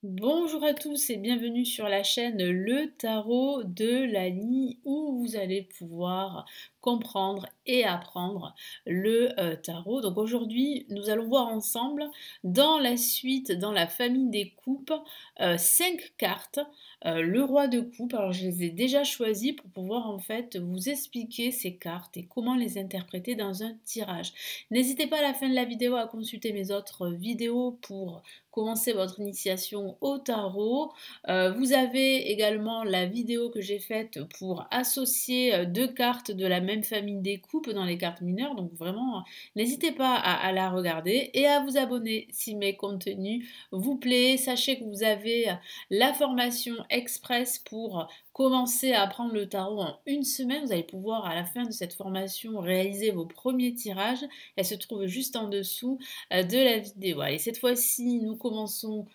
Bonjour à tous et bienvenue sur la chaîne Le Tarot de Lali où vous allez pouvoir comprendre et apprendre le tarot. Donc aujourd'hui, nous allons voir ensemble dans la suite, dans la famille des coupes, 5 cartes. Le roi de coupe, alors je les ai déjà choisis pour pouvoir en fait vous expliquer ces cartes et comment les interpréter dans un tirage. N'hésitez pas à la fin de la vidéo à consulter mes autres vidéos pour commencer votre initiation au tarot. Vous avez également la vidéo que j'ai faite pour associer deux cartes de la même famille des coupes dans les cartes mineures. Donc vraiment, n'hésitez pas à la regarder et à vous abonner si mes contenus vous plaisent. Sachez que vous avez la formation express pour commencer à apprendre le tarot en une semaine. Vous allez pouvoir à la fin de cette formation réaliser vos premiers tirages. Elle se trouve juste en dessous de la vidéo. Allez, cette fois-ci, nous commençons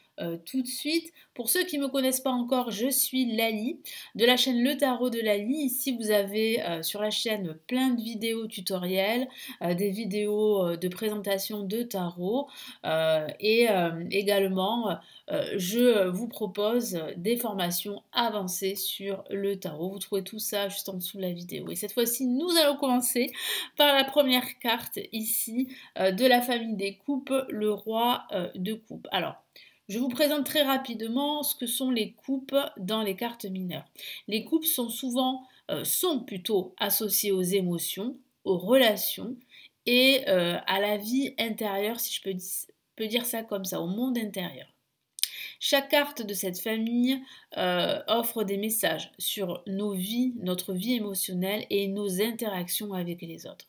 tout de suite. Pour ceux qui ne me connaissent pas encore, je suis Lali de la chaîne Le Tarot de Lali. Ici, vous avez sur la chaîne plein de vidéos tutoriels, des vidéos de présentation de tarot et également je vous propose des formations avancées sur le tarot. Vous trouvez tout ça juste en dessous de la vidéo. Et cette fois-ci, nous allons commencer par la première carte ici de la famille des coupes, le roi de coupe. Alors, je vous présente très rapidement ce que sont les coupes dans les cartes mineures. Les coupes sont plutôt associées aux émotions, aux relations et à la vie intérieure, si je peux dire ça comme ça, au monde intérieur. Chaque carte de cette famille offre des messages sur nos vies, notre vie émotionnelle et nos interactions avec les autres.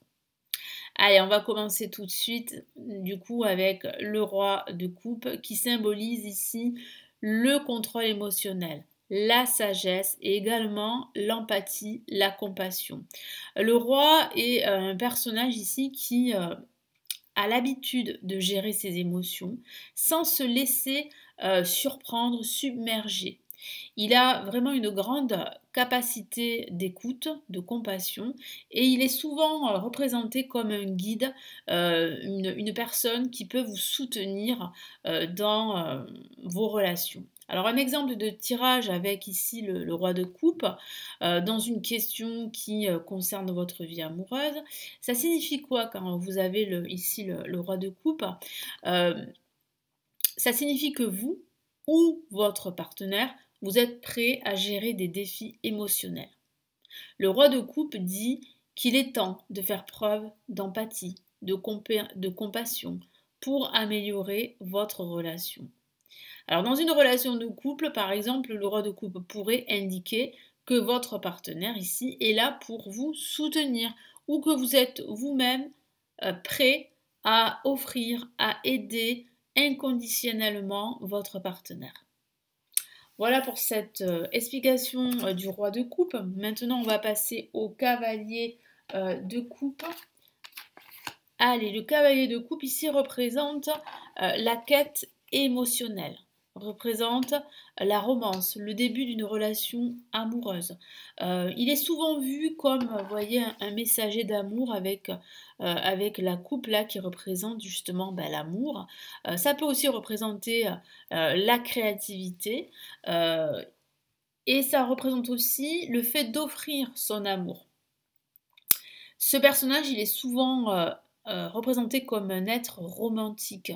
Allez, on va commencer tout de suite du coup avec le roi de coupe qui symbolise ici le contrôle émotionnel, la sagesse et également l'empathie, la compassion. Le roi est un personnage ici qui a l'habitude de gérer ses émotions sans se laisser surprendre, submerger. Il a vraiment une grande capacité d'écoute, de compassion, et il est souvent représenté comme un guide, une personne qui peut vous soutenir dans vos relations. Alors un exemple de tirage avec ici le roi de coupe dans une question qui concerne votre vie amoureuse. Ça signifie quoi quand vous avez ici le roi de coupe? Ça signifie que vous ou votre partenaire, vous êtes prêt à gérer des défis émotionnels. Le roi de coupe dit qu'il est temps de faire preuve d'empathie, de compassion pour améliorer votre relation. Alors dans une relation de couple, par exemple, le roi de coupe pourrait indiquer que votre partenaire ici est là pour vous soutenir ou que vous êtes vous-même prêt à offrir, à aider inconditionnellement votre partenaire. Voilà pour cette explication du roi de coupe. Maintenant, on va passer au cavalier de coupe. Allez, le cavalier de coupe ici représente la quête émotionnelle, représente la romance, le début d'une relation amoureuse. Il est souvent vu comme, vous voyez, un messager d'amour avec la coupe là qui représente justement l'amour. Ça peut aussi représenter la créativité et ça représente aussi le fait d'offrir son amour. Ce personnage, il est souvent représenté comme un être romantique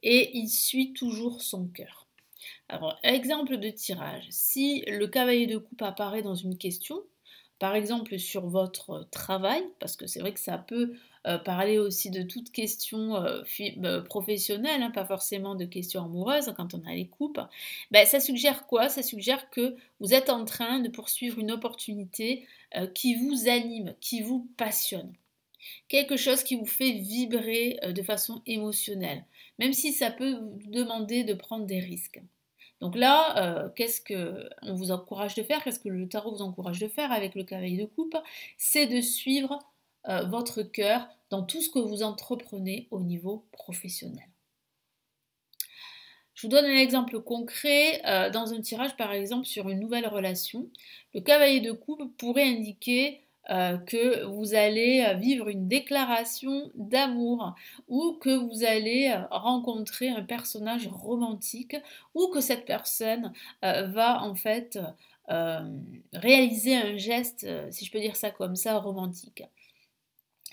et il suit toujours son cœur. Alors, exemple de tirage, si le cavalier de coupe apparaît dans une question, par exemple sur votre travail, parce que c'est vrai que ça peut parler aussi de toute question professionnelle, hein, pas forcément de questions amoureuses quand on a les coupes, ça suggère quoi? Ça suggère que vous êtes en train de poursuivre une opportunité qui vous anime, qui vous passionne. Quelque chose qui vous fait vibrer de façon émotionnelle, même si ça peut vous demander de prendre des risques. Donc là, qu'est-ce qu'on vous encourage de faire? Qu'est-ce que le tarot vous encourage de faire avec le cavalier de coupe? C'est de suivre votre cœur dans tout ce que vous entreprenez au niveau professionnel. Je vous donne un exemple concret dans un tirage par exemple sur une nouvelle relation. Le cavalier de coupe pourrait indiquer que vous allez vivre une déclaration d'amour ou que vous allez rencontrer un personnage romantique ou que cette personne va en fait réaliser un geste, si je peux dire ça comme ça, romantique.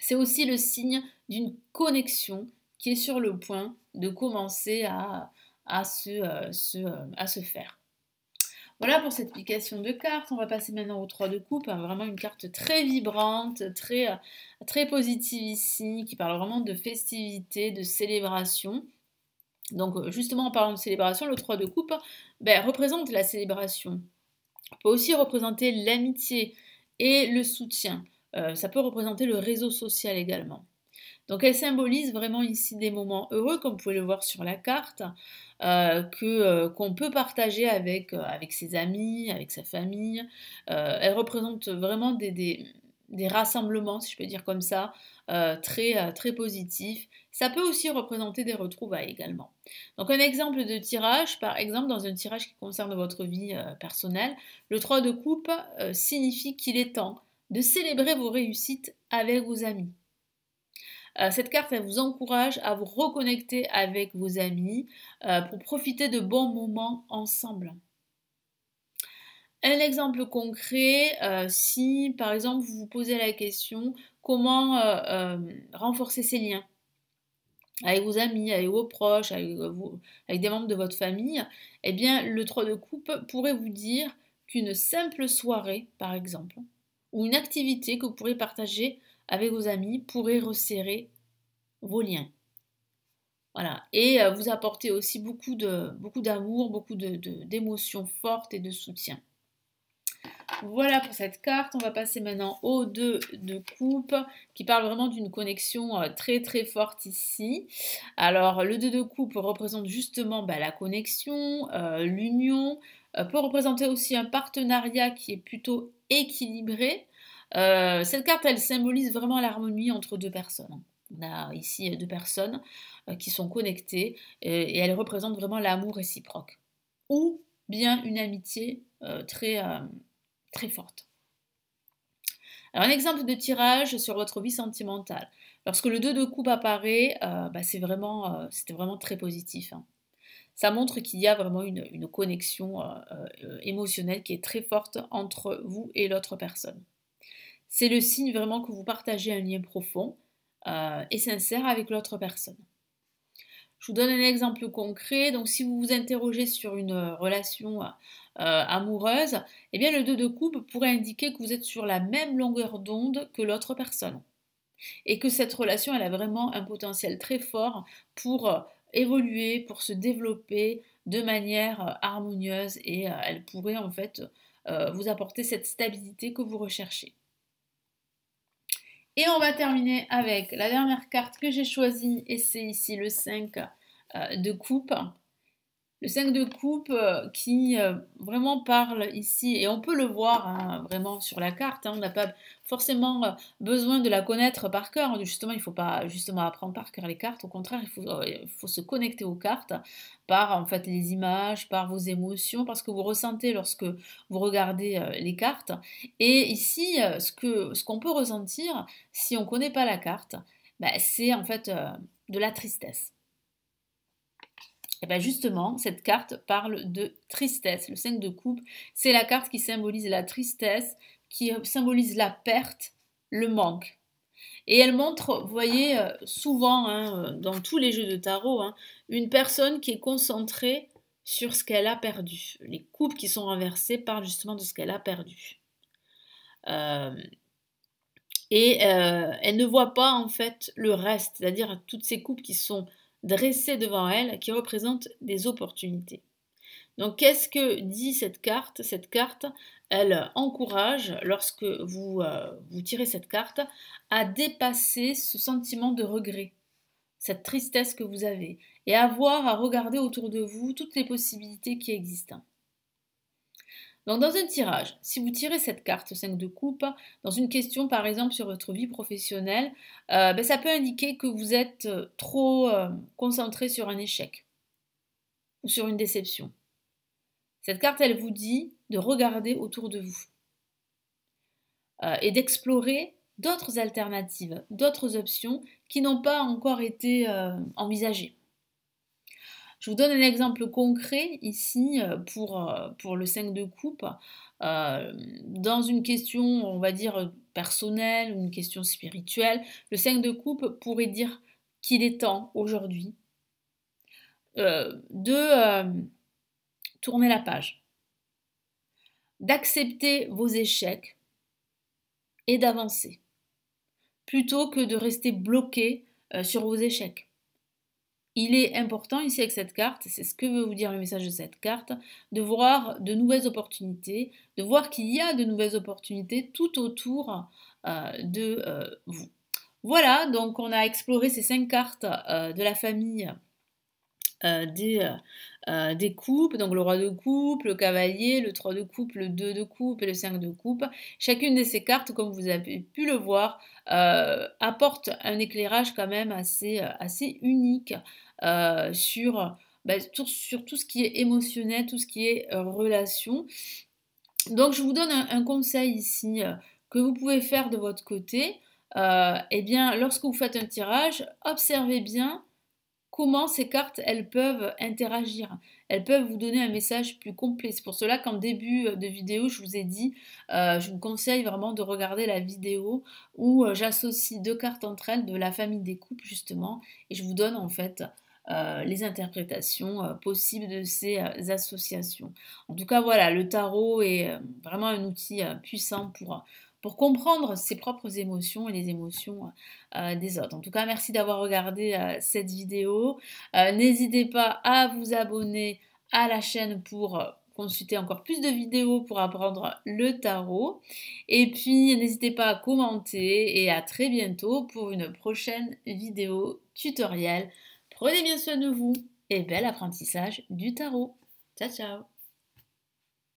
C'est aussi le signe d'une connexion qui est sur le point de commencer à se faire. Voilà pour cette application de cartes. On va passer maintenant au 3 de coupe. Hein, vraiment une carte très vibrante, très positive ici, qui parle vraiment de festivité, de célébration. Donc justement en parlant de célébration, le 3 de coupe représente la célébration. On peut aussi représenter l'amitié et le soutien. Ça peut représenter le réseau social également. Donc elle symbolise vraiment ici des moments heureux, comme vous pouvez le voir sur la carte, qu'on peut partager avec ses amis, avec sa famille. Elle représente vraiment des rassemblements, si je peux dire comme ça, très positifs. Ça peut aussi représenter des retrouvailles également. Donc un exemple de tirage, par exemple dans un tirage qui concerne votre vie personnelle, le 3 de coupe signifie qu'il est temps de célébrer vos réussites avec vos amis. Cette carte, elle vous encourage à vous reconnecter avec vos amis pour profiter de bons moments ensemble. Un exemple concret, si par exemple vous vous posez la question comment renforcer ces liens avec vos amis, avec vos proches, avec des membres de votre famille, eh bien le 3 de coupe pourrait vous dire qu'une simple soirée, par exemple, ou une activité que vous pourrez partager avec vos amis pourrait resserrer vos liens. Voilà. Et vous apportez aussi beaucoup d'amour, beaucoup d'émotions fortes et de soutien. Voilà pour cette carte. On va passer maintenant au 2 de coupe qui parle vraiment d'une connexion très forte ici. Alors le 2 de coupe représente justement la connexion, l'union, peut représenter aussi un partenariat qui est plutôt équilibré. Cette carte, elle symbolise vraiment l'harmonie entre deux personnes. On a ici deux personnes qui sont connectées et elle représente vraiment l'amour réciproque. Ou bien une amitié très forte. Alors un exemple de tirage sur votre vie sentimentale. Lorsque le 2 de coupe apparaît, c'était vraiment très positif. Hein. Ça montre qu'il y a vraiment une connexion émotionnelle qui est très forte entre vous et l'autre personne. C'est le signe vraiment que vous partagez un lien profond et sincère avec l'autre personne. Je vous donne un exemple concret. Donc, si vous vous interrogez sur une relation amoureuse, eh bien, le 2 de coupe pourrait indiquer que vous êtes sur la même longueur d'onde que l'autre personne. Et que cette relation, elle a vraiment un potentiel très fort pour évoluer, pour se développer de manière harmonieuse et elle pourrait en fait vous apporter cette stabilité que vous recherchez. Et on va terminer avec la dernière carte que j'ai choisie, et c'est ici le 5 de coupe. Le 5 de coupe qui vraiment parle ici, et on peut le voir hein, vraiment sur la carte, hein, on n'a pas forcément besoin de la connaître par cœur, justement il ne faut pas justement apprendre par cœur les cartes, au contraire il faut se connecter aux cartes par en fait les images, par vos émotions, parce que vous ressentez lorsque vous regardez les cartes. Et ici, ce qu'on peut ressentir si on ne connaît pas la carte, c'est en fait de la tristesse. Et bien justement, cette carte parle de tristesse. Le 5 de coupe, c'est la carte qui symbolise la tristesse, qui symbolise la perte, le manque. Et elle montre, vous voyez, souvent, hein, dans tous les jeux de tarot, hein, une personne qui est concentrée sur ce qu'elle a perdu. Les coupes qui sont renversées parlent justement de ce qu'elle a perdu. Elle ne voit pas en fait le reste, c'est-à-dire toutes ces coupes qui sont dressées devant elle, qui représentent des opportunités. Donc qu'est-ce que dit cette carte? Cette carte, elle encourage, lorsque vous tirez cette carte, à dépasser ce sentiment de regret, cette tristesse que vous avez, et à regarder autour de vous toutes les possibilités qui existent. Donc dans un tirage, si vous tirez cette carte 5 de coupe, dans une question par exemple sur votre vie professionnelle, ça peut indiquer que vous êtes trop concentré sur un échec ou sur une déception. Cette carte, elle vous dit de regarder autour de vous. et d'explorer d'autres alternatives, d'autres options qui n'ont pas encore été envisagées. Je vous donne un exemple concret ici pour le 5 de coupe. Dans une question, on va dire, personnelle, une question spirituelle, le 5 de coupe pourrait dire qu'il est temps aujourd'hui de tourner la page, d'accepter vos échecs et d'avancer, plutôt que de rester bloqué sur vos échecs. Il est important ici avec cette carte, c'est ce que veut vous dire le message de cette carte, de voir de nouvelles opportunités, de voir qu'il y a de nouvelles opportunités tout autour de vous. Voilà, donc on a exploré ces 5 cartes de la famille des coupes, donc le roi de coupe, le cavalier, le 3 de coupe, le 2 de coupe et le 5 de coupe. Chacune de ces cartes, comme vous avez pu le voir, apporte un éclairage quand même assez unique sur tout ce qui est émotionnel, tout ce qui est relation. Donc je vous donne un conseil ici que vous pouvez faire de votre côté. Eh bien, lorsque vous faites un tirage, observez bien comment ces cartes, elles peuvent interagir. Elles peuvent vous donner un message plus complet. C'est pour cela qu'en début de vidéo, je vous ai dit, je vous conseille vraiment de regarder la vidéo où j'associe 2 cartes entre elles de la famille des coupes, justement, et je vous donne en fait les interprétations possibles de ces associations. En tout cas, voilà, le tarot est vraiment un outil puissant pour comprendre ses propres émotions et les émotions des autres. En tout cas, merci d'avoir regardé cette vidéo. N'hésitez pas à vous abonner à la chaîne pour consulter encore plus de vidéos pour apprendre le tarot. Et puis, n'hésitez pas à commenter et à très bientôt pour une prochaine vidéo tutoriel. Prenez bien soin de vous et bel apprentissage du tarot. Ciao, ciao!